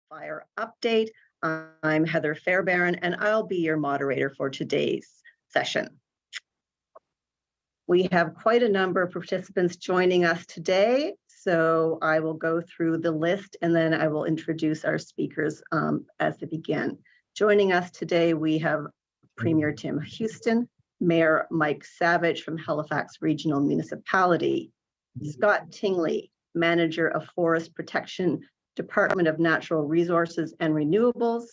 Wildfire update. I'm Heather Fairbairn, and I'll be your moderator for today's session. We have quite a number of participants joining us today, so I will go through the list and then I will introduce our speakers as they begin. Joining us today, we have Premier Tim Houston, Mayor Mike Savage from Halifax Regional Municipality, Scott Tingley, Manager of Forest Protection, Department of Natural Resources and Renewables,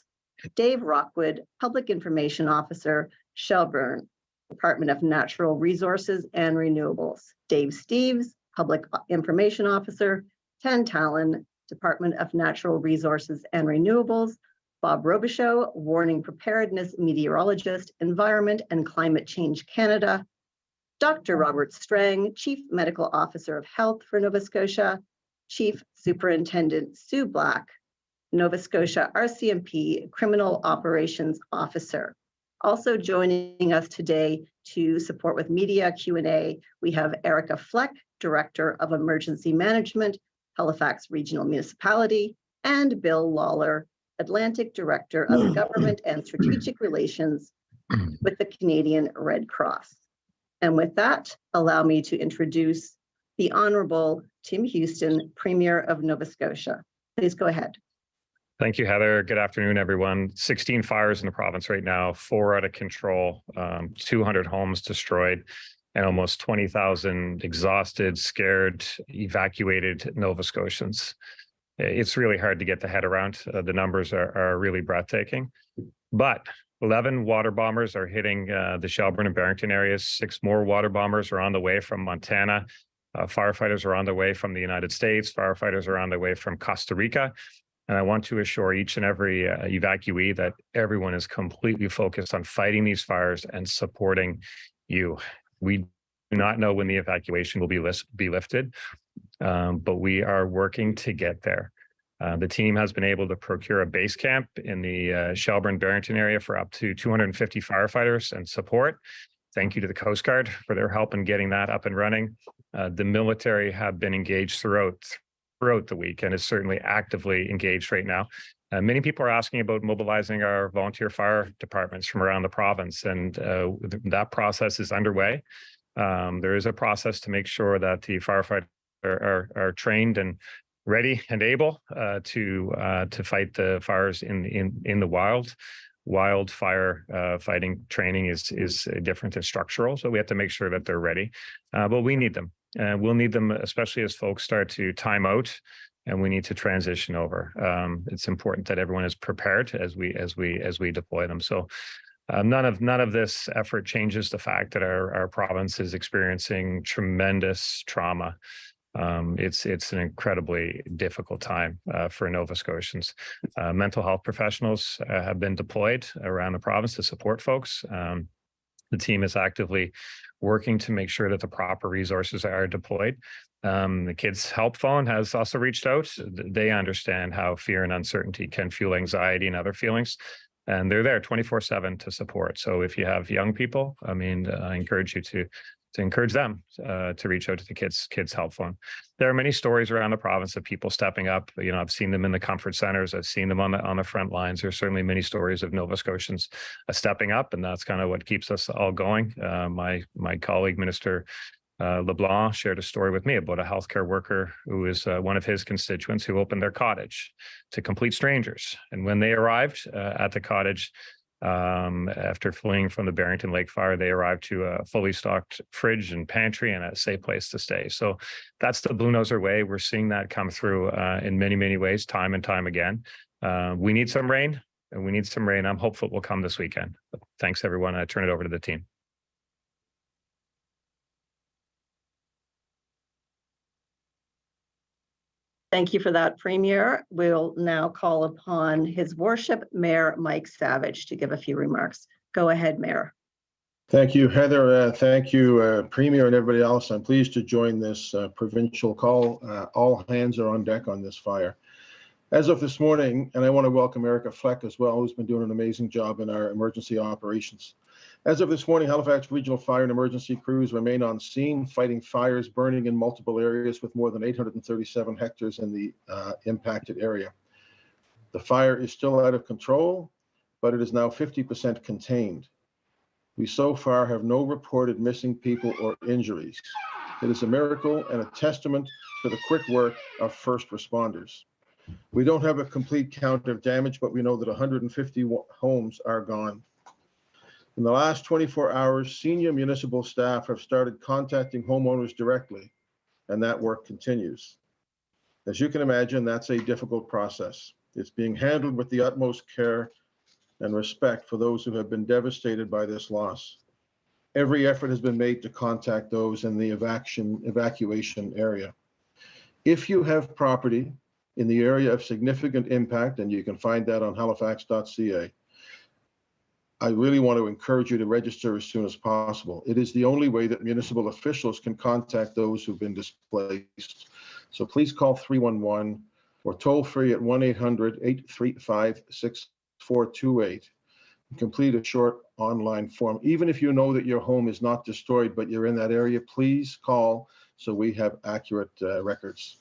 Dave Rockwood, Public Information Officer, Shelburne, Department of Natural Resources and Renewables, Dave Steeves, Public Information Officer, Tan Talon, Department of Natural Resources and Renewables, Bob Robichaud, Warning Preparedness Meteorologist, Environment and Climate Change Canada, Dr. Robert Strang, Chief Medical Officer of Health for Nova Scotia, Chief Superintendent Sue Black, Nova Scotia RCMP Criminal Operations Officer. Also joining us today to support with media Q&A, we have Erica Fleck, Director of Emergency Management, Halifax Regional Municipality, and Bill Lawler, Atlantic Director of Government and Strategic Relations with the Canadian Red Cross. And with that, allow me to introduce the Honorable Tim Houston, Premier of Nova Scotia. Please go ahead. Thank you, Heather. Good afternoon, everyone. 16 fires in the province right now, 4 out of control, 200 homes destroyed, and almost 20,000 exhausted, scared, evacuated Nova Scotians. It's really hard to get the head around. The numbers are really breathtaking. But 11 water bombers are hitting the Shelburne and Barrington areas. 6 more water bombers are on the way from Montana. Firefighters are on their way from the United States. Firefighters are on their way from Costa Rica. And I want to assure each and every evacuee that everyone is completely focused on fighting these fires and supporting you. We do not know when the evacuation will be lifted, but we are working to get there. The team has been able to procure a base camp in the Shelburne-Barrington area for up to 250 firefighters and support. Thank you to the Coast Guard for their help in getting that up and running. The military have been engaged throughout the week and is certainly actively engaged right now. Many people are asking about mobilizing our volunteer fire departments from around the province, and that process is underway. There is a process to make sure that the firefighters are trained and ready and able to fight the fires in the wild. Wildfire fighting training is different than structural, so we have to make sure that they're ready. But we need them. We'll need them, especially as folks start to time out, and we need to transition over. It's important that everyone is prepared as we deploy them. So none of this effort changes the fact that our province is experiencing tremendous trauma. It's an incredibly difficult time for Nova Scotians. Mental health professionals have been deployed around the province to support folks. The team is actively working to make sure that the proper resources are deployed. The Kids Help Phone has also reached out. They understand how fear and uncertainty can fuel anxiety and other feelings, and they're there 24/7 to support. So if you have young people, I encourage you to encourage them to reach out to the Kids Help Phone. There are many stories around the province of people stepping up. I've seen them in the comfort centers. I've seen them on the front lines. There's certainly many stories of Nova Scotians stepping up, and that's kind of what keeps us all going. My colleague, Minister LeBlanc, shared a story with me about a healthcare worker who is one of his constituents who opened their cottage to complete strangers. And when they arrived at the cottage, after fleeing from the Barrington Lake fire, they arrived to a fully stocked fridge and pantry and a safe place to stay. So that's the Blue Noser way. We're seeing that come through in many, many ways, time and time again. We need some rain, and we need some rain. I'm hopeful it will come this weekend. But thanks, everyone. I turn it over to the team. Thank you for that, Premier. We'll now call upon His Worship, Mayor Mike Savage, to give a few remarks. Go ahead, Mayor. Thank you, Heather. Thank you, Premier and everybody else. I'm pleased to join this provincial call. All hands are on deck on this fire. As of this morning, and I want to welcome Erica Fleck as well, who's been doing an amazing job in our emergency operations. As of this morning, Halifax Regional Fire and Emergency crews remain on scene, fighting fires burning in multiple areas with more than 837 hectares in the impacted area. The fire is still out of control, but it is now 50% contained. We so far have no reported missing people or injuries. It is a miracle and a testament to the quick work of first responders. We don't have a complete count of damage, but we know that 150 homes are gone. In the last 24 hours, senior municipal staff have started contacting homeowners directly, and that work continues. As you can imagine, that's a difficult process. It's being handled with the utmost care and respect for those who have been devastated by this loss. Every effort has been made to contact those in the evacuation area. If you have property in the area of significant impact, and you can find that on halifax.ca, I really want to encourage you to register as soon as possible. It is the only way that municipal officials can contact those who've been displaced. So please call 311 or toll free at 1-800-835-6428. Complete a short online form. Even if you know that your home is not destroyed, but you're in that area, please call so we have accurate records.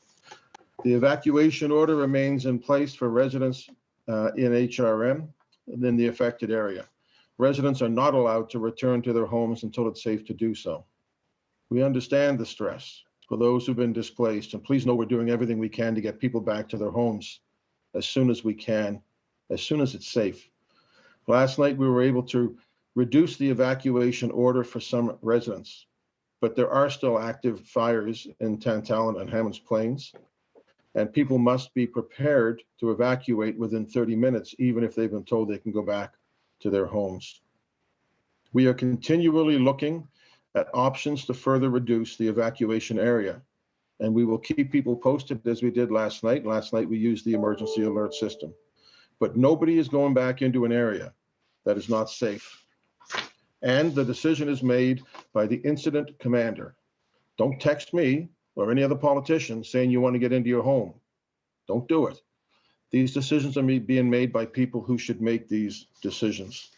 The evacuation order remains in place for residents in HRM and in the affected area. Residents are not allowed to return to their homes until it's safe to do so. We understand the stress for those who've been displaced, and please know we're doing everything we can to get people back to their homes as soon as we can, as soon as it's safe. Last night, we were able to reduce the evacuation order for some residents, but there are still active fires in Tantallon and Hammonds Plains, and people must be prepared to evacuate within 30 minutes, even if they've been told they can go back to their homes. We are continually looking at options to further reduce the evacuation area, and we will keep people posted as we did last night. Last night, we used the emergency alert system. But nobody is going back into an area that is not safe. And the decision is made by the incident commander. Don't text me or any other politician saying you want to get into your home. Don't do it. These decisions are being made by people who should make these decisions.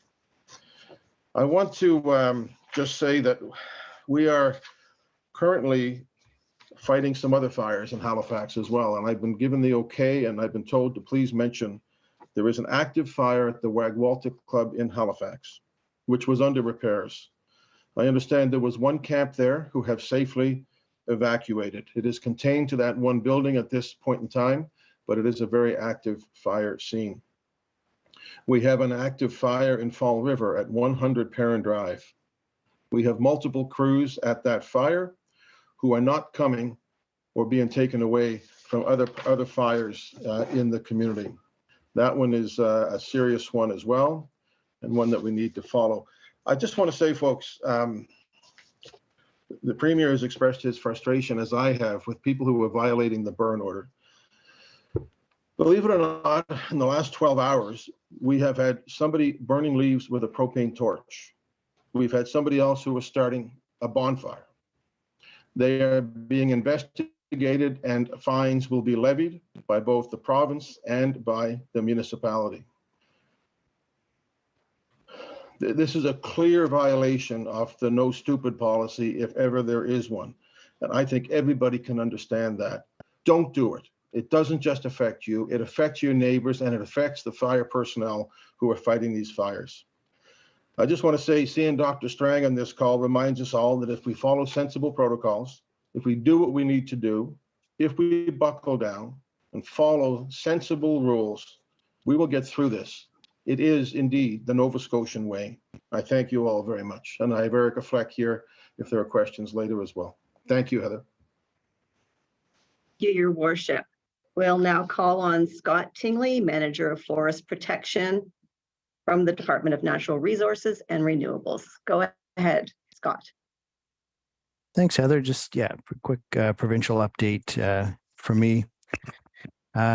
I want to just say that we are currently fighting some other fires in Halifax as well. And I've been given the okay, and I've been told to please mention there is an active fire at the Wagwaltic Club in Halifax, which was under repairs. I understand there was one camp there who have safely evacuated. It is contained to that one building at this point in time, but it is a very active fire scene. We have an active fire in Fall River at 100 Perrin Drive. We have multiple crews at that fire who are not coming or being taken away from other fires in the community. That one is a serious one as well, and one that we need to follow. I just want to say, folks, the Premier has expressed his frustration, as I have, with people who are violating the burn order. Believe it or not, in the last 12 hours, we have had somebody burning leaves with a propane torch. We've had somebody else who was starting a bonfire. They are being investigated, and fines will be levied by both the province and by the municipality. This is a clear violation of the no stupid policy, if ever there is one. And I think everybody can understand that. Don't do it. It doesn't just affect you, it affects your neighbors, and it affects the fire personnel who are fighting these fires. I just want to say, seeing Dr. Strang on this call reminds us all that if we follow sensible protocols, if we do what we need to do, if we buckle down and follow sensible rules, we will get through this. It is indeed the Nova Scotian way. I thank you all very much. And I have Erica Fleck here if there are questions later as well. Thank you, Heather. Thank you, Your Worship. We'll now call on Scott Tingley, Manager of Forest Protection from the Department of Natural Resources and Renewables. Go ahead, Scott. Thanks, Heather. Just, quick provincial update from me.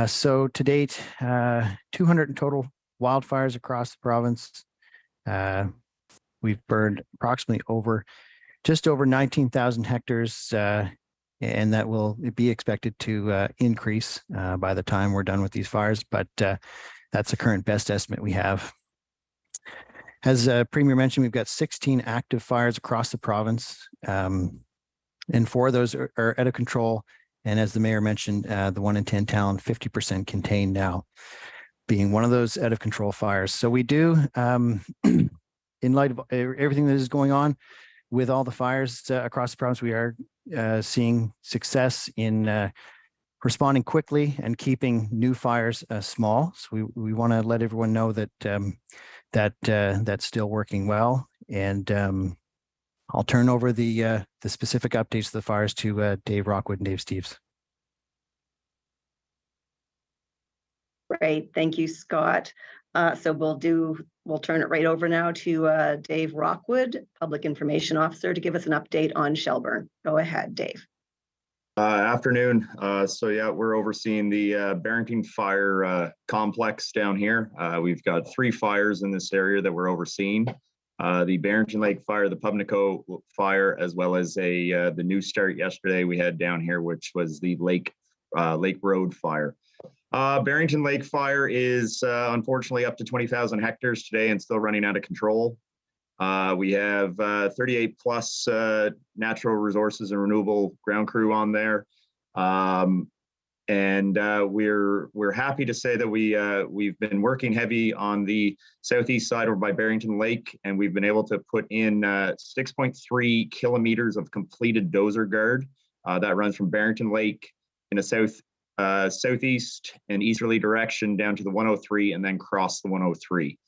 So to date, 200 in total wildfires across the province. We've burned approximately just over 19,000 hectares, and that will be expected to increase by the time we're done with these fires, but that's the current best estimate we have. As Premier mentioned, we've got 16 active fires across the province, and 4 of those are out of control. And as the Mayor mentioned, the one in Tantallon, 50% contained now. being one of those out of control fires. So we do, in light of everything that is going on with all the fires across the province, we are seeing success in responding quickly and keeping new fires small. So we want to let everyone know that that's still working well. And I'll turn over the specific updates of the fires to Dave Rockwood and Dave Steeves. Great, thank you, Scott. So we'll turn it right over now to Dave Rockwood, Public Information Officer, to give us an update on Shelburne. Go ahead, Dave. Afternoon. So yeah, we're overseeing the Barrington Fire complex down here. We've got 3 fires in this area that we're overseeing. The Barrington Lake Fire, the Pubnico Fire, as well as the new start yesterday we had down here, which was the Lake Road Fire. Barrington Lake Fire is unfortunately up to 20,000 hectares today and still running out of control. We have 38 plus natural resources and renewable ground crew on there. And we're happy to say that we've been working heavy on the southeast side over by Barrington Lake, and we've been able to put in 6.3 kilometers of completed dozer guard that runs from Barrington Lake in a southeast and easterly direction down to the 103 and then cross the 103.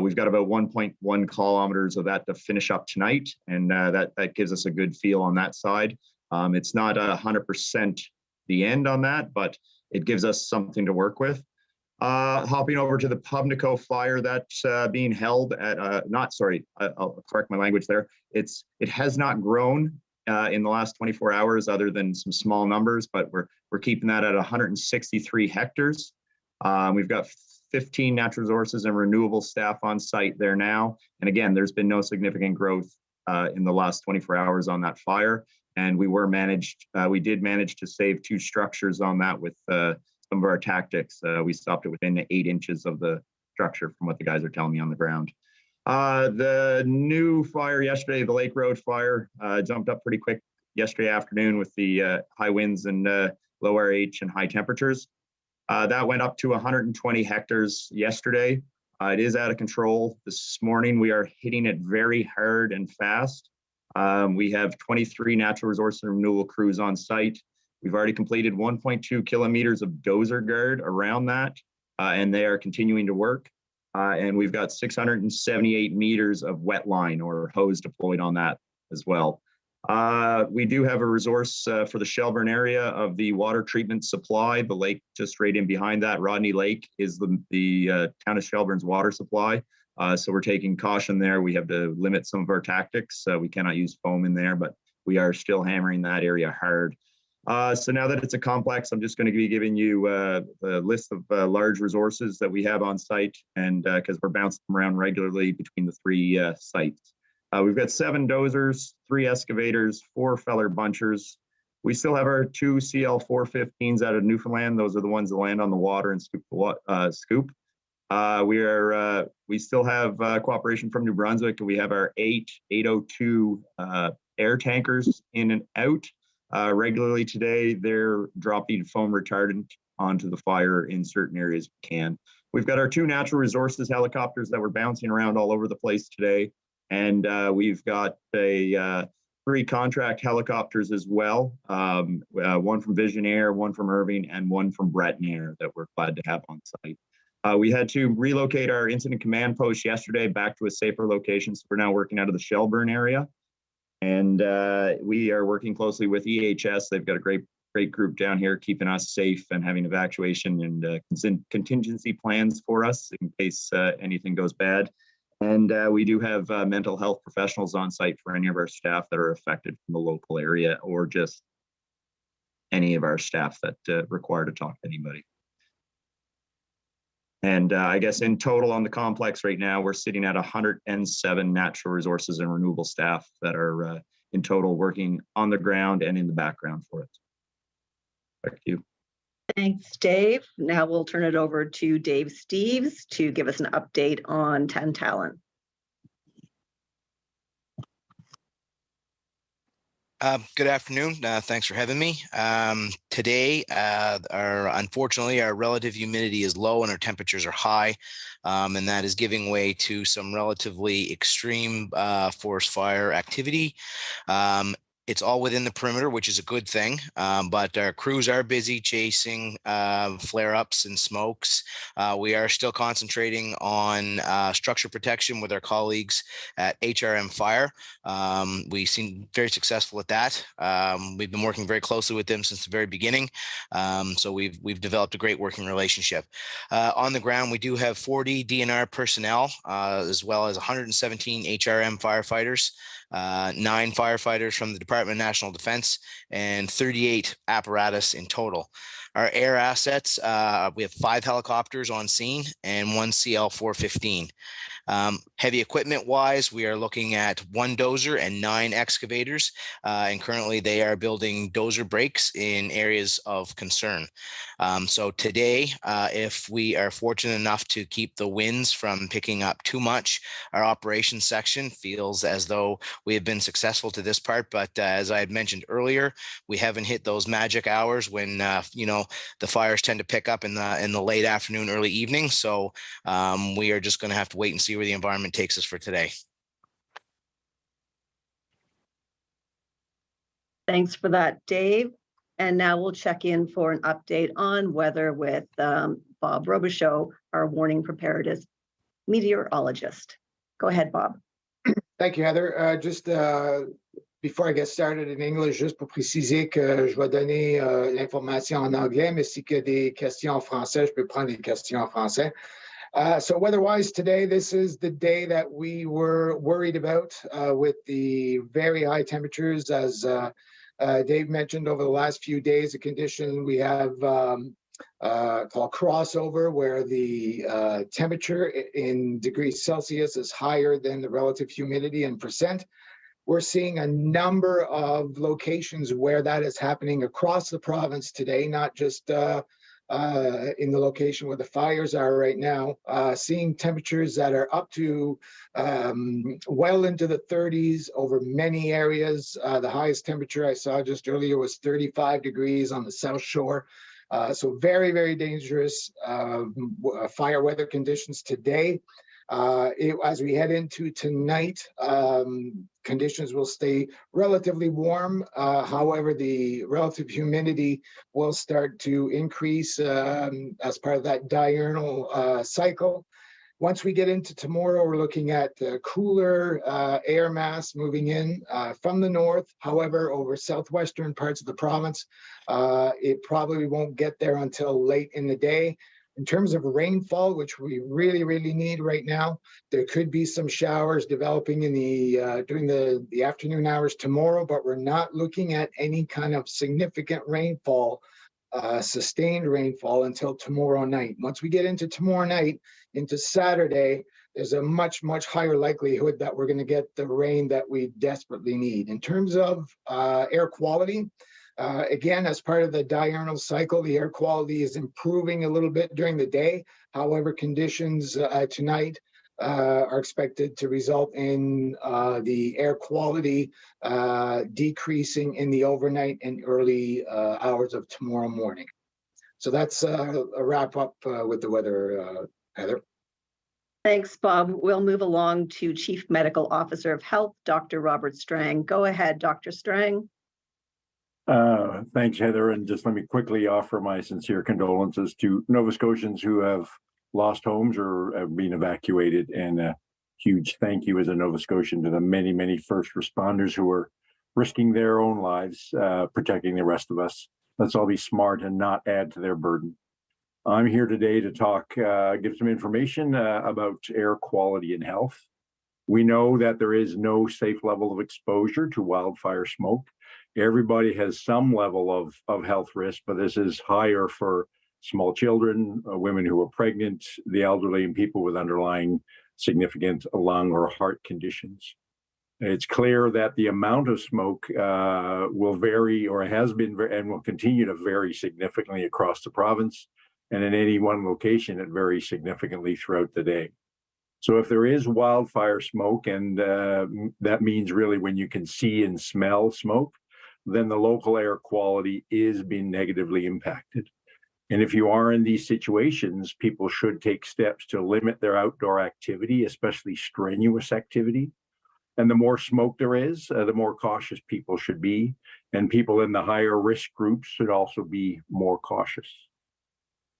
We've got about 1.1 kilometers of that to finish up tonight, and that gives us a good feel on that side. It's not 100% the end on that, but it gives us something to work with. Hopping over to the Pubnico Fire, that's being held at, I'll correct my language there. It has not grown in the last 24 hours other than some small numbers, but we're keeping that at 163 hectares. We've got 15 natural resources and renewable staff on site there now. And again, there's been no significant growth in the last 24 hours on that fire. And we did manage to save 2 structures on that with some of our tactics. We stopped it within 8 inches of the structure from what the guys are telling me on the ground. The new fire yesterday, the Lake Road Fire, jumped up pretty quick yesterday afternoon with the high winds and low RH and high temperatures. That went up to 120 hectares yesterday. It is out of control. This morning, we are hitting it very hard and fast. We have 23 natural resource and renewable crews on site. We've already completed 1.2 kilometers of dozer guard around that, and they are continuing to work. And we've got 678 meters of wet line or hose deployed on that as well. We do have a resource for the Shelburne area of the water treatment supply. The lake just right in behind that, Rodney Lake, is the town of Shelburne's water supply. So we're taking caution there. We have to limit some of our tactics. We cannot use foam in there, but we are still hammering that area hard. So now that it's a complex, I'm just going to be giving you a list of large resources that we have on site, and because we're bouncing them around regularly between the 3 sites. We've got 7 dozers, 3 excavators, 4 feller bunchers. We still have our 2 CL415s out of Newfoundland. Those are the ones that land on the water and scoop. We still have cooperation from New Brunswick, and we have our 802 air tankers in and out regularly today. They're dropping foam retardant onto the fire in certain areas we can. We've got our 2 natural resources helicopters that were bouncing around all over the place today. And we've got 3 contract helicopters as well, one from Vision Air, one from Irving, and one from Breton Air that we're glad to have on site. We had to relocate our incident command post yesterday back to a safer location, so we're now working out of the Shelburne area. And we are working closely with EHS. They've got a great group down here keeping us safe and having evacuation and contingency plans for us in case anything goes bad. And we do have mental health professionals on site for any of our staff that are affected from the local area, or just any of our staff that require to talk to anybody. And I guess in total on the complex right now, we're sitting at 107 natural resources and renewable staff that are in total working on the ground and in the background for it. Back to you. Thanks, Dave. Now we'll turn it over to Dave Steeves to give us an update on Tantallon. Good afternoon. Thanks for having me. Today, unfortunately, our relative humidity is low and our temperatures are high, and that is giving way to some relatively extreme forest fire activity. It's all within the perimeter, which is a good thing, but our crews are busy chasing flare-ups and smokes. We are still concentrating on structure protection with our colleagues at HRM Fire. We seem very successful at that. We've been working very closely with them since the very beginning, so we've developed a great working relationship. On the ground, we do have 40 DNR personnel, as well as 117 HRM firefighters. 9 firefighters from the Department of National Defense, and 38 apparatus in total. Our air assets, we have 5 helicopters on scene and 1 CL-415. Heavy equipment wise, we are looking at 1 dozer and 9 excavators, and currently they are building dozer brakes in areas of concern. So today, if we are fortunate enough to keep the winds from picking up too much, our operations section feels as though we have been successful to this part. But as I had mentioned earlier, we haven't hit those magic hours when the fires tend to pick up in the late afternoon, early evening. So we are just going to have to wait and see where the environment takes us for today. Thanks for that, Dave. And now we'll check in for an update on weather with Bob Robichaud, our warning preparedness meteorologist. Go ahead, Bob. Thank you, Heather. Just before I get started in English, juste pour préciser que je vais donner l'information en anglais, mais si qu'il y a des questions en français, je peux prendre des questions en français. So weather-wise today, this is the day that we were worried about with the very high temperatures. As Dave mentioned, over the last few days, the condition we have called crossover, where the temperature in degrees Celsius is higher than the relative humidity in percent. We're seeing a number of locations where that is happening across the province today, not just in the location where the fires are right now, seeing temperatures that are up to well into the 30s over many areas. The highest temperature I saw just earlier was 35 degrees on the South Shore. So very, very dangerous fire weather conditions today. As we head into tonight, conditions will stay relatively warm. However, the relative humidity will start to increase as part of that diurnal cycle. Once we get into tomorrow, we're looking at cooler air mass moving in from the north. However, over southwestern parts of the province, it probably won't get there until late in the day. In terms of rainfall, which we really, really need right now, there could be some showers developing in the during the afternoon hours tomorrow, but we're not looking at any kind of significant rainfall, sustained rainfall until tomorrow night. Once we get into tomorrow night, into Saturday, there's a much, much higher likelihood that we're going to get the rain that we desperately need. In terms of air quality, again, as part of the diurnal cycle, the air quality is improving a little bit during the day. However, conditions tonight are expected to result in the air quality decreasing in the overnight and early hours of tomorrow morning. So that's a wrap up with the weather, Heather. Thanks, Bob. We'll move along to Chief Medical Officer of Health, Dr. Robert Strang. Go ahead, Dr. Strang. Thanks, Heather. And just let me quickly offer my sincere condolences to Nova Scotians who have lost homes or have been evacuated. And a huge thank you as a Nova Scotian to the many, many first responders who are risking their own lives, protecting the rest of us. Let's all be smart and not add to their burden. I'm here today to talk, give some information about air quality and health. We know that there is no safe level of exposure to wildfire smoke. Everybody has some level of health risk, but this is higher for small children, women who are pregnant, the elderly, and people with underlying significant lung or heart conditions. It's clear that the amount of smoke will vary, or has been, and will continue to vary significantly across the province. And in any one location, it varies significantly throughout the day. So if there is wildfire smoke, and that means really when you can see and smell smoke, then the local air quality is being negatively impacted. And if you are in these situations, people should take steps to limit their outdoor activity, especially strenuous activity. And the more smoke there is, the more cautious people should be. And people in the higher risk groups should also be more cautious.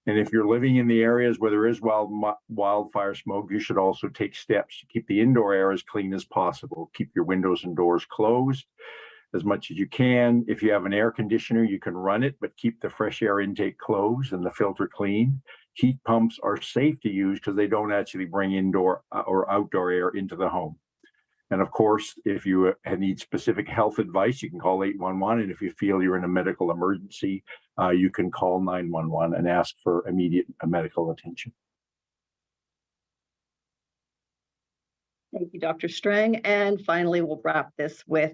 And if you're living in the areas where there is wildfire smoke, you should also take steps to keep the indoor air as clean as possible. Keep your windows and doors closed as much as you can. If you have an air conditioner, you can run it, but keep the fresh air intake closed and the filter clean. Heat pumps are safe to use because they don't actually bring indoor or outdoor air into the home. And of course, if you need specific health advice, you can call 811. And if you feel you're in a medical emergency, you can call 911 and ask for immediate medical attention. Thank you, Dr. Strang. And finally, we'll wrap this with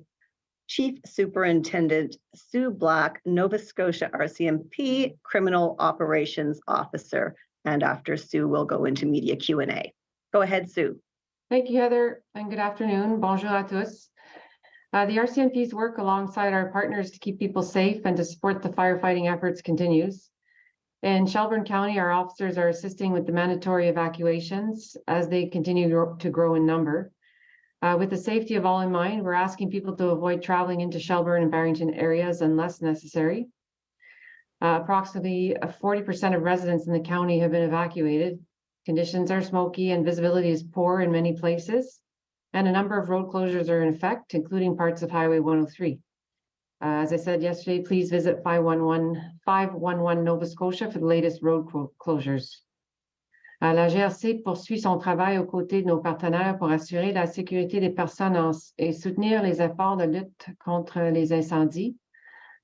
Chief Superintendent Sue Black, Nova Scotia RCMP Criminal Operations Officer. And after Sue, we'll go into media Q&A. Go ahead, Sue. Thank you, Heather, and good afternoon. Bonjour à tous. The RCMP's work alongside our partners to keep people safe and to support the firefighting efforts continues. In Shelburne County, our officers are assisting with the mandatory evacuations as they continue to grow in number. With the safety of all in mind, we're asking people to avoid traveling into Shelburne and Barrington areas unless necessary. Approximately 40% of residents in the county have been evacuated. Conditions are smoky and visibility is poor in many places, and a number of road closures are in effect, including parts of Highway 103. As I said yesterday, please visit 511 Nova Scotia for the latest road closures. La GRC poursuit son travail aux côtés de nos partenaires pour assurer la sécurité des personnes et soutenir les efforts de lutte contre les incendies.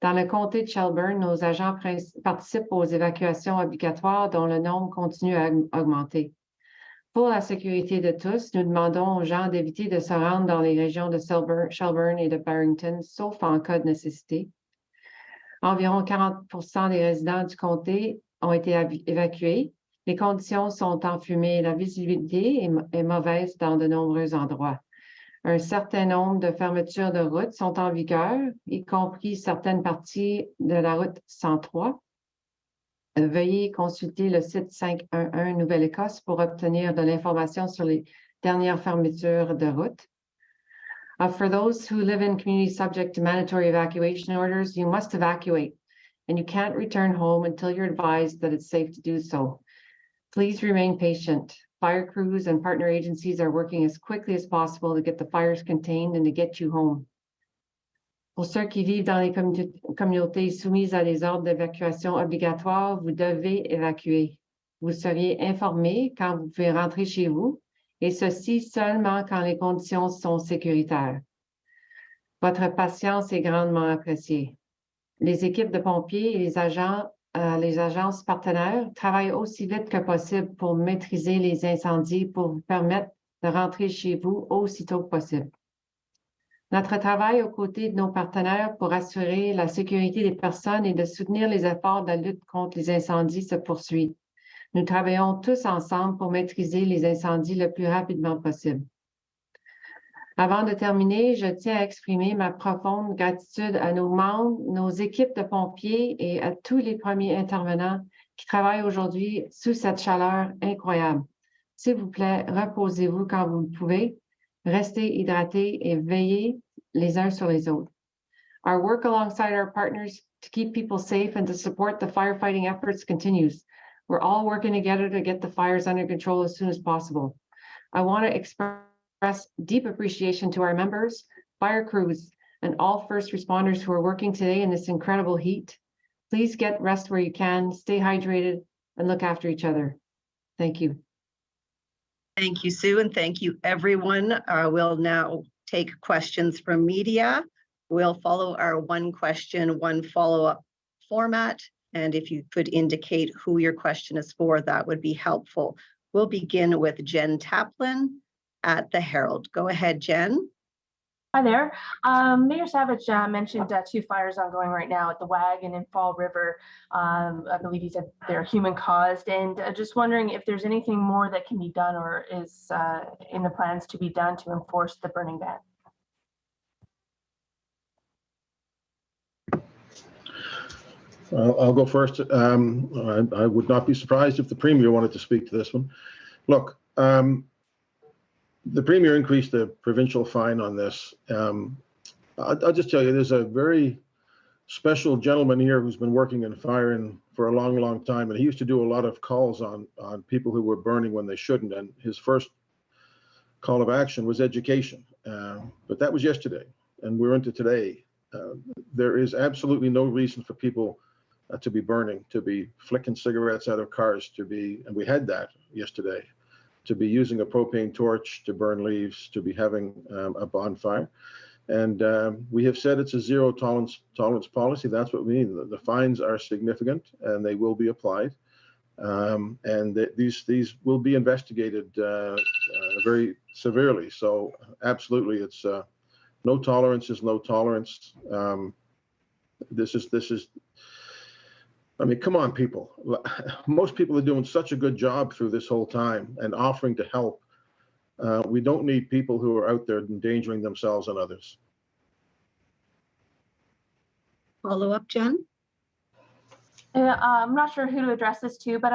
Dans le comté de Shelburne, nos agents participent aux évacuations obligatoires dont le nombre continue à augmenter. Pour la sécurité de tous, nous demandons aux gens d'éviter de se rendre dans les régions de Shelburne et de Barrington, sauf en cas de nécessité. Environ 40% des résidents du comté ont été évacués. Les conditions sont enfumées et la visibilité est mauvaise dans de nombreux endroits. Un certain nombre de fermetures de routes sont en vigueur, y compris certaines parties de la route 103. Veuillez consulter le site 511 Nouvelle-Écosse pour obtenir de l'information sur les dernières fermetures de route. For those who live in communities subject to mandatory evacuation orders, you must evacuate, and you can't return home until you're advised that it's safe to do so. Please remain patient. Fire crews and partner agencies are working as quickly as possible to get the fires contained and to get you home. Pour ceux qui vivent dans les communautés soumises à des ordres d'évacuation obligatoires, vous devez évacuer. Vous seriez informé quand vous pouvez rentrer chez vous, et ceci seulement quand les conditions sont sécuritaires. Votre patience est grandement appréciée. Les équipes de pompiers et les agences partenaires travaillent aussi vite que possible pour maîtriser les incendies pour vous permettre de rentrer chez vous aussitôt que possible. Notre travail aux côtés de nos partenaires pour assurer la sécurité des personnes et de soutenir les efforts de la lutte contre les incendies se poursuit. Nous travaillons tous ensemble pour maîtriser les incendies le plus rapidement possible. Avant de terminer, je tiens à exprimer ma profonde gratitude à nos membres, nos équipes de pompiers et à tous les premiers intervenants qui travaillent aujourd'hui sous cette chaleur incroyable. S'il vous plaît, reposez-vous quand vous le pouvez, restez hydratés et veillez les uns sur les autres. Our work alongside our partners to keep people safe and to support the firefighting efforts continues. We're all working together to get the fires under control as soon as possible. I want to express deep appreciation to our members, fire crews, and all first responders who are working today in this incredible heat. Please get rest where you can, stay hydrated, and look after each other. Thank you. Thank you, Sue, and thank you, everyone. We'll now take questions from media. We'll follow our one question, one follow-up format. And if you could indicate who your question is for, that would be helpful. We'll begin with Jen Taplin at the Herald. Go ahead, Jen. Hi there. Mayor Savage mentioned 2 fires ongoing right now at the Wagon and Fall River. I believe he said they're human caused, and just wondering if there's anything more that can be done or is in the plans to be done to enforce the burning ban. I'll go first. I would not be surprised if the Premier wanted to speak to this one. Look, the Premier increased the provincial fine on this. I'll just tell you, there's a very special gentleman here who's been working in fire for a long, long time, and he used to do a lot of calls on people who were burning when they shouldn't. And his first call of action was education, but that was yesterday, and we're into today. There is absolutely no reason for people to be burning, to be flicking cigarettes out of cars, and we had that yesterday, to be using a propane torch to burn leaves, to be having a bonfire. And we have said it's a zero tolerance policy. That's what we mean. The fines are significant and they will be applied. And these will be investigated very severely. So absolutely, it's no tolerance is no tolerance. This is, I mean, come on, people. Most people are doing such a good job through this whole time and offering to help. We don't need people who are out there endangering themselves and others. Follow up, Jen? I'm not sure who to address this to, but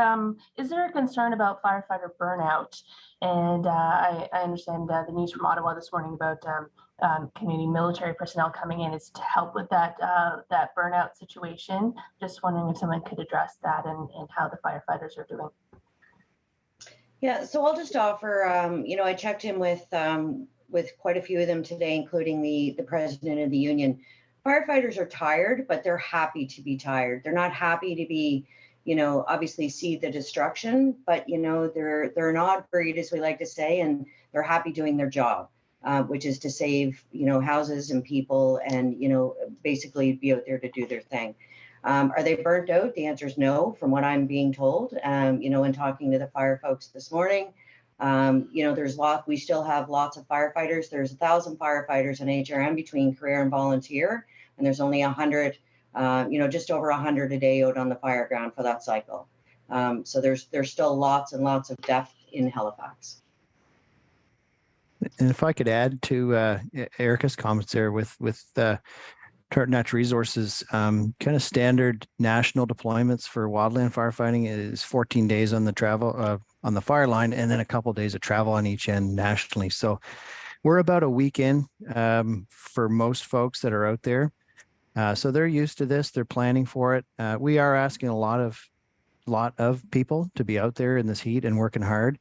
is there a concern about firefighter burnout? And I understand the news from Ottawa this morning about Canadian military personnel coming in is to help with that burnout situation. Just wondering if someone could address that and how the firefighters are doing. Yeah, so I'll just offer, I checked in with quite a few of them today, including the president of the union. Firefighters are tired, but they're happy to be tired. They're not happy to be, obviously see the destruction, but, they're an odd breed, as we like to say, and they're happy doing their job, which is to save, houses and people and, basically be out there to do their thing. Are they burnt out? The answer is no, from what I'm being told, in talking to the fire folks this morning. We still have lots of firefighters. There's 1,000 firefighters in HRM between career and volunteer, and there's only 100, just over 100 a day out on the fire ground for that cycle. So there's still lots and lots of depth in Halifax. And if I could add to Erica's comments there with Tartan Natural Resources, kind of standard national deployments for wildland firefighting is 14 days on the travel on the fire line, and then a couple of days of travel on each end nationally. So we're about a week in for most folks that are out there. So they're used to this. They're planning for it. We are asking a lot of people to be out there in this heat and working hard.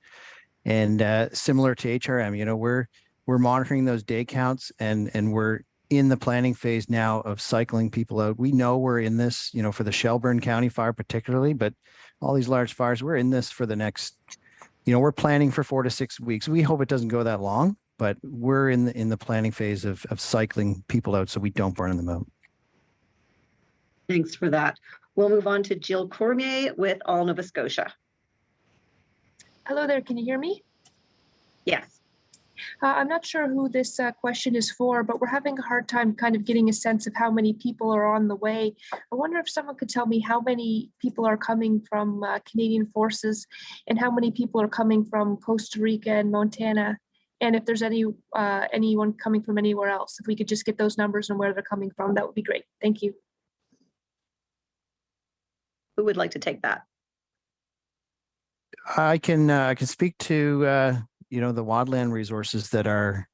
And similar to HRM, we're monitoring those day counts and we're in the planning phase now of cycling people out. We know we're in this, for the Shelburne County fire particularly, but all these large fires, we're in this for the next, we're planning for 4 to 6 weeks. We hope it doesn't go that long, but we're in the planning phase of cycling people out so we don't burn them out. Thanks for that. We'll move on to Jill Cormier with All Nova Scotia. Hello there, can you hear me? Yes. I'm not sure who this question is for, but we're having a hard time kind of getting a sense of how many people are on the way. I wonder if someone could tell me how many people are coming from Canadian forces and how many people are coming from Costa Rica and Montana, and if there's anyone coming from anywhere else. If we could just get those numbers and where they're coming from, that would be great. Thank you. Who would like to take that? I can speak to the wildland resources that are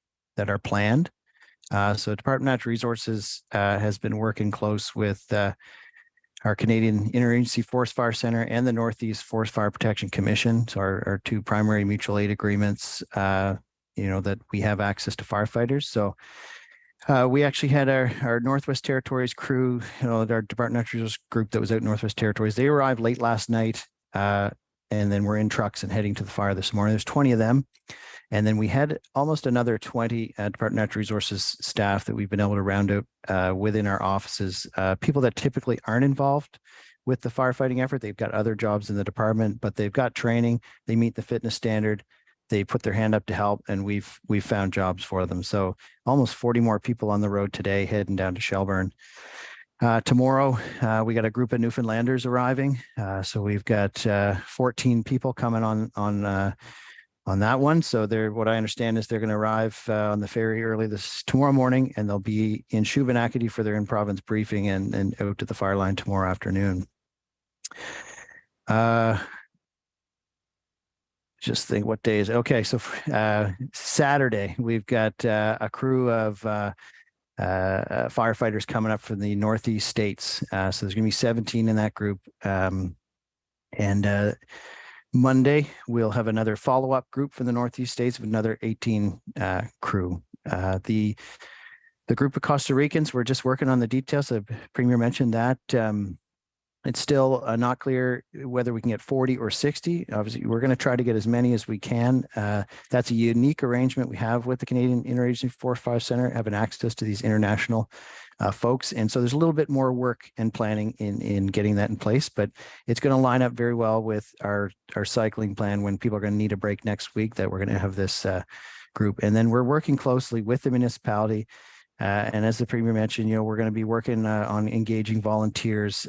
planned. So Department of Natural Resources has been working close with our Canadian Interagency Forest Fire Center and the Northeast Forest Fire Protection Commission. So our two primary mutual aid agreements, that we have access to firefighters. So we actually had our Northwest Territories crew, our Department of Natural Resources group that was out in Northwest Territories. They arrived late last night. And then we're in trucks and heading to the fire this morning. There's 20 of them. And then we had almost another 20 Department of Natural Resources staff that we've been able to round out within our offices. People that typically aren't involved with the firefighting effort. They've got other jobs in the department, but they've got training. They meet the fitness standard. They put their hand up to help, and we've found jobs for them. So almost 40 more people on the road today heading down to Shelburne. Tomorrow, we got a group of Newfoundlanders arriving. So we've got 14 people coming on on that one. So what I understand is they're going to arrive on the ferry early tomorrow morning, and they'll be in Shubenacadie for their in-province briefing and out to the fire line tomorrow afternoon. Just think what day is it? Okay, so Saturday we've got a crew of firefighters coming up from the Northeast states. So there's going to be 17 in that group. And Monday we'll have another follow-up group from the Northeast states with another 18 crew. The group of Costa Ricans, we're just working on the details. The Premier mentioned that. It's still not clear whether we can get 40 or 60. Obviously, we're going to try to get as many as we can. That's a unique arrangement we have with the Canadian Interagency Forest Fire Center, having access to these international folks. And so there's a little bit more work and planning in getting that in place, but it's going to line up very well with our cycling plan when people are going to need a break next week, that we're going to have this group. And then we're working closely with the municipality. And as the Premier mentioned, we're going to be working on engaging volunteers,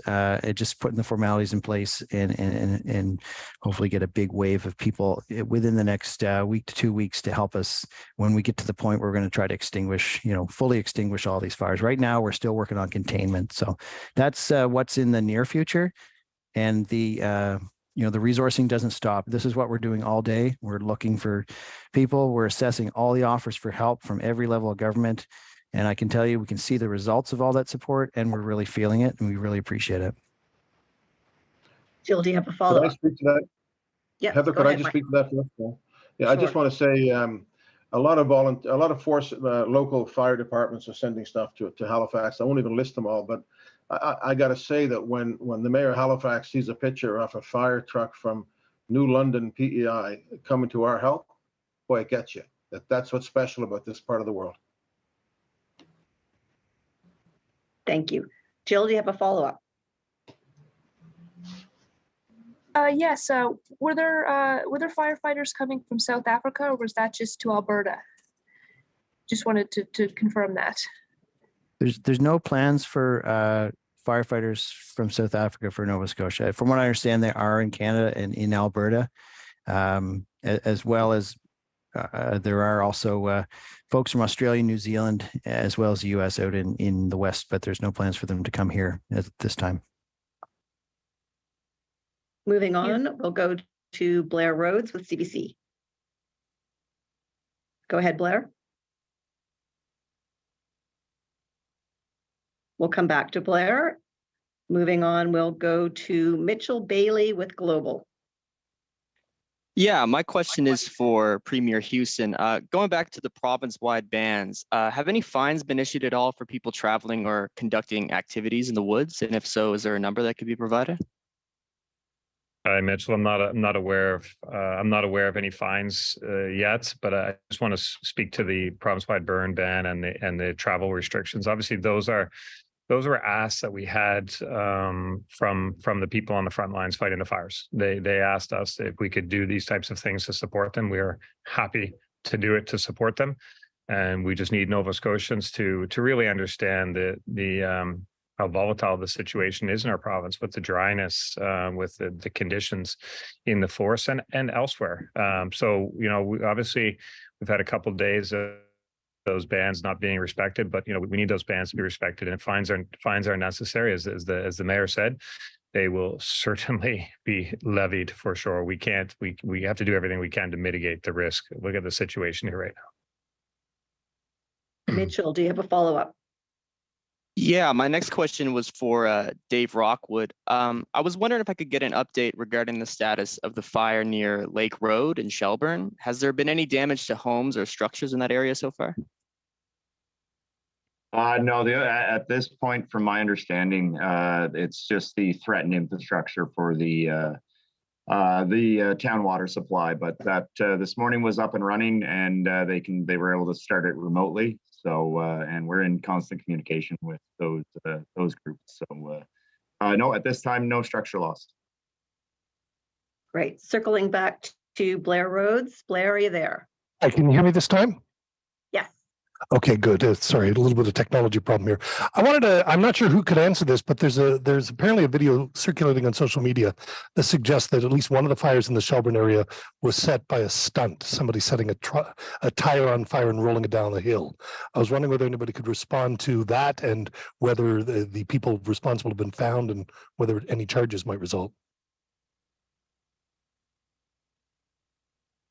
just putting the formalities in place and hopefully get a big wave of people within the next week to 2 weeks to help us when we get to the point where we're going to try to extinguish, fully extinguish all these fires. Right now, we're still working on containment. So that's what's in the near future. And the resourcing doesn't stop. This is what we're doing all day. We're looking for people. We're assessing all the offers for help from every level of government. And I can tell you, we can see the results of all that support, and we're really feeling it, and we really appreciate it. Jill, do you have a follow-up? Could I speak to that? Yeah. Heather, could I just speak to that first? Yeah, I just want to say a lot of force, local fire departments are sending stuff to Halifax. I won't even list them all, but I got to say that when the mayor of Halifax sees a picture of a fire truck from New London PEI coming to our help, boy, it gets you. That's what's special about this part of the world. Thank you. Jill, do you have a follow-up? Yes. Were there firefighters coming from South Africa, or was that just to Alberta? Just wanted to confirm that. There's no plans for firefighters from South Africa for Nova Scotia. From what I understand, they are in Canada and in Alberta, as well as there are also folks from Australia, New Zealand, as well as the US out in the West, but there's no plans for them to come here at this time. Moving on, we'll go to Blair Rhodes with CBC. Go ahead, Blair. We'll come back to Blair. Moving on, we'll go to Mitchell Bailey with Global. Yeah, my question is for Premier Houston. Going back to the province-wide bans, have any fines been issued at all for people traveling or conducting activities in the woods? And if so, is there a number that could be provided? Hi, Mitchell. I'm not aware of any fines yet, but I just want to speak to the province-wide burn ban and the travel restrictions. Obviously, those were asks that we had from the people on the front lines fighting the fires. They asked us if we could do these types of things to support them. We are happy to do it to support them, and we just need Nova Scotians to really understand the how volatile the situation is in our province with the dryness, with the conditions in the forest and elsewhere. So obviously we've had a couple of days of those bans not being respected, but we need those bans to be respected, and fines are necessary, as the mayor said. They will certainly be levied for sure. We have to do everything we can to mitigate the risk. Look at the situation here right now. Mitchell, do you have a follow-up? Yeah, my next question was for Dave Rockwood. I was wondering if I could get an update regarding the status of the fire near Lake Road in Shelburne. Has there been any damage to homes or structures in that area so far? No, at this point, from my understanding, it's just the threatened infrastructure for the town water supply. But that this morning was up and running, and they were able to start it remotely. So and we're in constant communication with those groups. So no, at this time, no structure loss. Great. Circling back to Blair Rhodes. Blair, are you there? Can you hear me this time? Yes. Okay, good. Sorry, a little bit of technology problem here. I'm not sure who could answer this, but there's apparently a video circulating on social media that suggests that at least one of the fires in the Shelburne area was set by a stunt, somebody setting a tire on fire and rolling it down the hill. I was wondering whether anybody could respond to that and whether the people responsible have been found and whether any charges might result.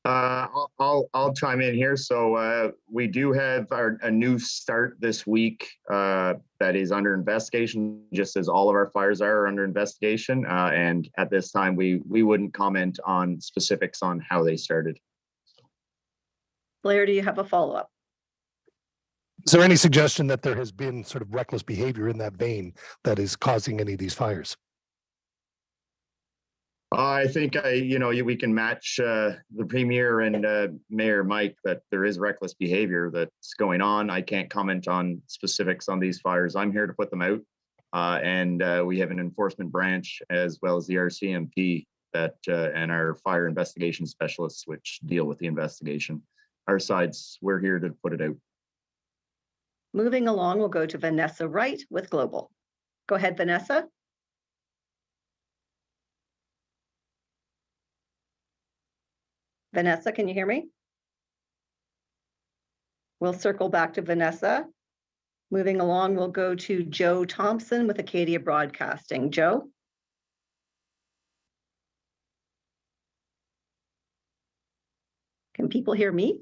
I'll chime in here. So we do have a new start this week that is under investigation, just as all of our fires are under investigation. And at this time, we wouldn't comment on specifics on how they started. Blair, do you have a follow-up? Is there any suggestion that there has been sort of reckless behavior in that vein that is causing any of these fires? I think we can match the Premier and Mayor Mike that there is reckless behavior that's going on. I can't comment on specifics on these fires. I'm here to put them out. And we have an enforcement branch as well as the RCMP and our fire investigation specialists, which deal with the investigation. Our sides, we're here to put it out. Moving along, we'll go to Vanessa Wright with Global. Go ahead, Vanessa. Vanessa, can you hear me? We'll circle back to Vanessa. Moving along, we'll go to Joe Thompson with Acadia Broadcasting. Joe? Can people hear me?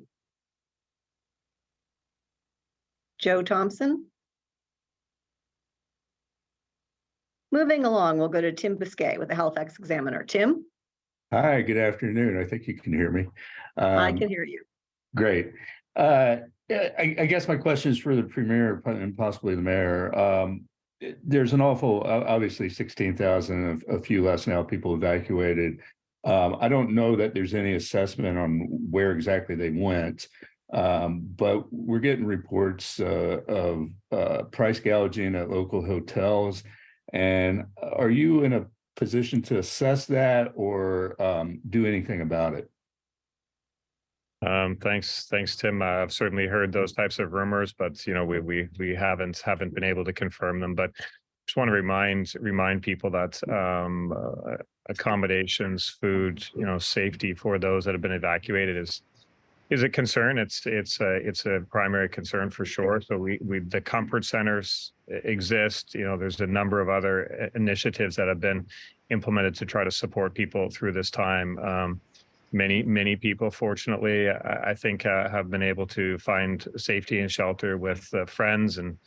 Joe Thompson? Moving along, we'll go to Tim Biscay with the Halifax Examiner. Tim? Hi, good afternoon. I think you can hear me. I can hear you. Great. I guess my question is for the Premier and possibly the Mayor. There's an awful, obviously 16,000, a few less now, people evacuated. I don't know that there's any assessment on where exactly they went, but we're getting reports of price gouging at local hotels. And are you in a position to assess that or do anything about it? Thanks, Tim. I've certainly heard those types of rumors, but we haven't been able to confirm them. But just want to remind people that accommodations, food, safety for those that have been evacuated is a concern. It's a primary concern for sure. So the comfort centers exist. There's a number of other initiatives that have been implemented to try to support people through this time. Many people, fortunately, I think, have been able to find safety and shelter with friends and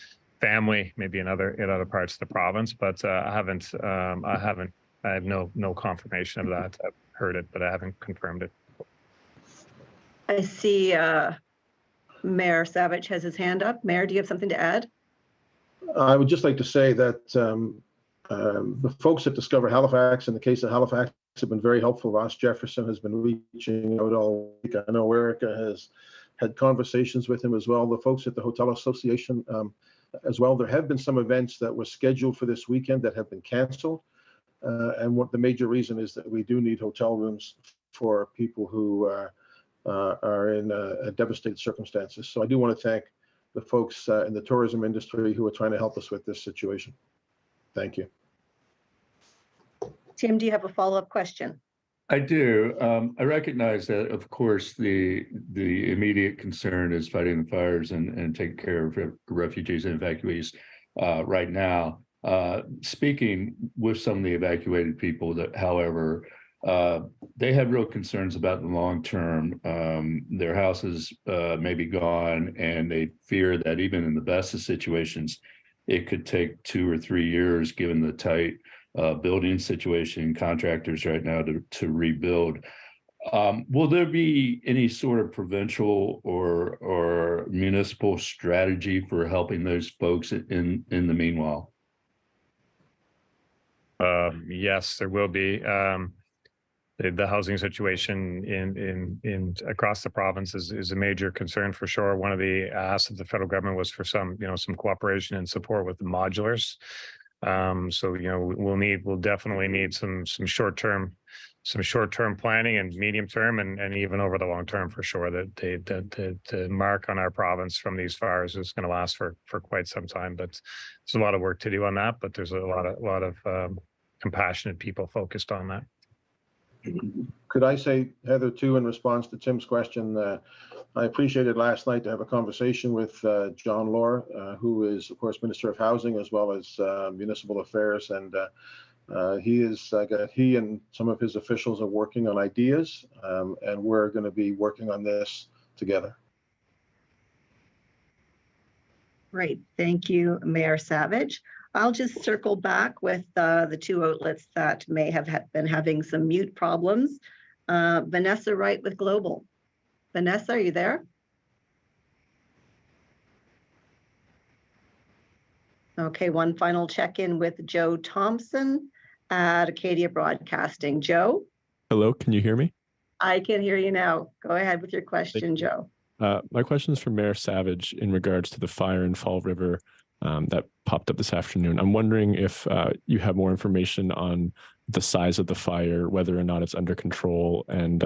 family, maybe in other parts of the province. But I have no confirmation of that. I've heard it, but I haven't confirmed it. I see Mayor Savage has his hand up. Mayor, do you have something to add? I would just like to say that the folks at Discover Halifax, in the case of Halifax, have been very helpful. Ross Jefferson has been reaching out all week. I know Erica has had conversations with him as well. The folks at the Hotel Association as well. There have been some events that were scheduled for this weekend that have been canceled. And what the major reason is that we do need hotel rooms for people who are in devastated circumstances. So I do want to thank the folks in the tourism industry who are trying to help us with this situation. Thank you. Tim, do you have a follow-up question? I do. I recognize that, of course, the immediate concern is fighting the fires and taking care of refugees and evacuees right now. Speaking with some of the evacuated people, that, however, they have real concerns about the long term. Their houses may be gone, and they fear that even in the best of situations, it could take 2 or 3 years, given the tight building situation, contractors right now to rebuild. Will there be any sort of provincial or municipal strategy for helping those folks in the meanwhile? Yes, there will be. The housing situation in across the province is a major concern for sure. One of the asks of the federal government was for some cooperation and support with the modulars. So, we'll definitely need some short-term planning and medium term and even over the long term for sure. That the mark on our province from these fires is going to last for quite some time. But there's a lot of work to do on that. But there's a lot of compassionate people focused on that. Could I say, Heather, too, in response to Tim's question, I appreciated last night to have a conversation with John Lohr, who is, of course, Minister of Housing as well as Municipal Affairs, and he and some of his officials are working on ideas, and we're going to be working on this together. Great, thank you, Mayor Savage. I'll just circle back with the two outlets that may have been having some mute problems. Vanessa Wright with Global. Vanessa, are you there? Okay, one final check-in with Joe Thompson at Acadia Broadcasting. Joe? Hello, can you hear me? I can hear you now. Go ahead with your question, Joe. My question is for Mayor Savage in regards to the fire in Fall River that popped up this afternoon. I'm wondering if you have more information on the size of the fire, whether or not it's under control, and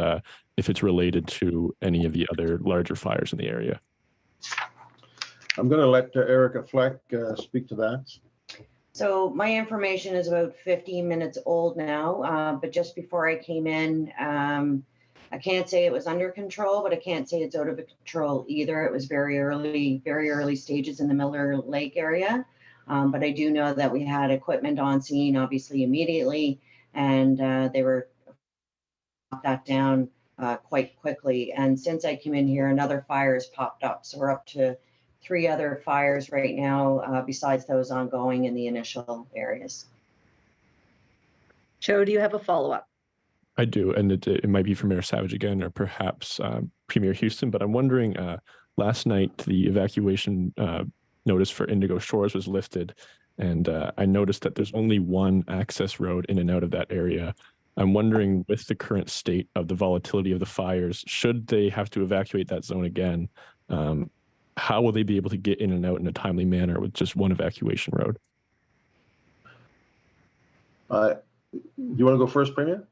if it's related to any of the other larger fires in the area. I'm going to let Erica Fleck speak to that. So my information is about 15 minutes old now, but just before I came in, I can't say it was under control, but I can't say it's out of control either. It was very early stages in the Miller Lake area. But I do know that we had equipment on scene, obviously immediately, and they were that down quite quickly. And since I came in here, another fire has popped up. So we're up to 3 other fires right now, besides those ongoing in the initial areas. Joe, do you have a follow-up? I do, and it might be for Mayor Savage again, or perhaps Premier Houston, but I'm wondering, last night the evacuation notice for Indigo Shores was lifted, and I noticed that there's only one access road in and out of that area. I'm wondering, with the current state of the volatility of the fires, should they have to evacuate that zone again, how will they be able to get in and out in a timely manner with just one evacuation road? Do you want to go first, Premier?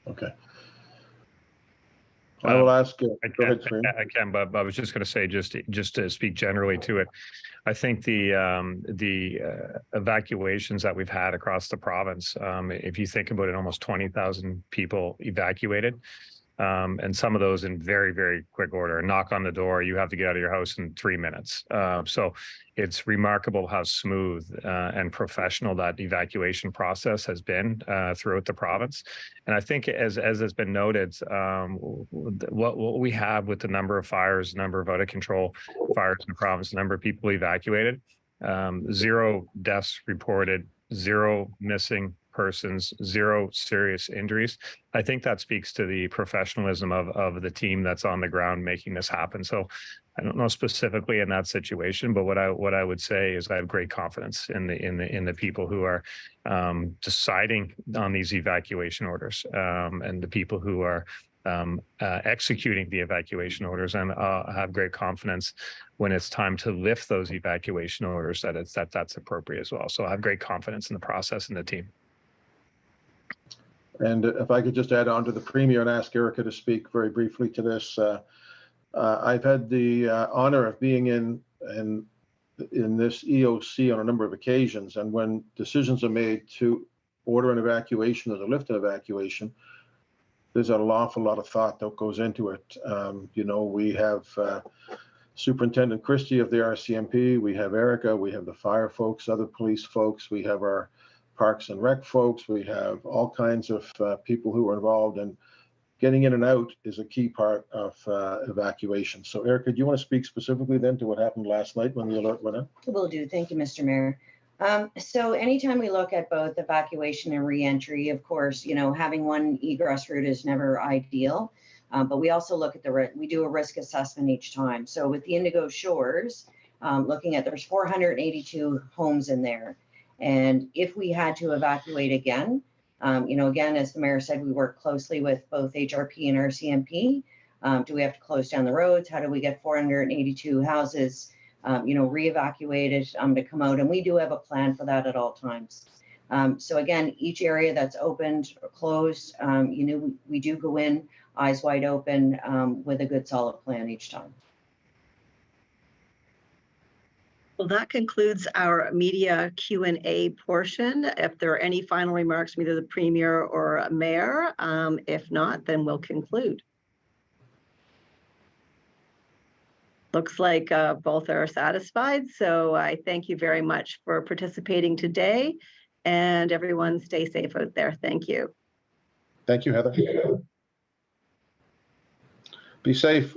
Okay. I will ask. Go ahead, I can, but I was just going to say, just to speak generally to it, I think the evacuations that we've had across the province, if you think about it, almost 20,000 people evacuated. And some of those in very, very quick order. A knock on the door, you have to get out of your house in 3 minutes. So it's remarkable how smooth and professional that evacuation process has been throughout the province. And I think, as has been noted, what we have with the number of fires, number of out of control fires in the province, the number of people evacuated, 0 deaths reported, 0 missing persons, 0 serious injuries. I think that speaks to the professionalism of the team that's on the ground making this happen. So I don't know specifically in that situation, but what I would say is I have great confidence in the people who are deciding on these evacuation orders, and the people who are executing the evacuation orders, and have great confidence when it's time to lift those evacuation orders that's appropriate as well. So I have great confidence in the process and the team. And if I could just add on to the Premier and ask Erica to speak very briefly to this. I've had the honor of being in this EOC on a number of occasions, and when decisions are made to order an evacuation or to lift an evacuation, there's an awful lot of thought that goes into it. We have Superintendent Christie of the RCMP, we have Erica, we have the fire folks, other police folks, we have our Parks and Rec folks, we have all kinds of people who are involved, and getting in and out is a key part of evacuation. So Erica, do you want to speak specifically then to what happened last night when the alert went out? Will do. Thank you, Mr. Mayor. So anytime we look at both evacuation and reentry, of course, having one egress route is never ideal, but we also look at we do a risk assessment each time. So with the Indigo Shores, looking at, there's 482 homes in there. And if we had to evacuate again, again, as the mayor said, we work closely with both HRP and RCMP. Do we have to close down the roads? How do we get 482 houses re-evacuated to come out. And we do have a plan for that at all times. So again, each area that's opened or closed, we do go in eyes wide open with a good solid plan each time. Well, that concludes our media Q&A portion. If there are any final remarks from either the Premier or Mayor, if not, then we'll conclude. Looks like both are satisfied. So I thank you very much for participating today, and everyone stay safe out there. Thank you. Thank you, Heather. Be safe.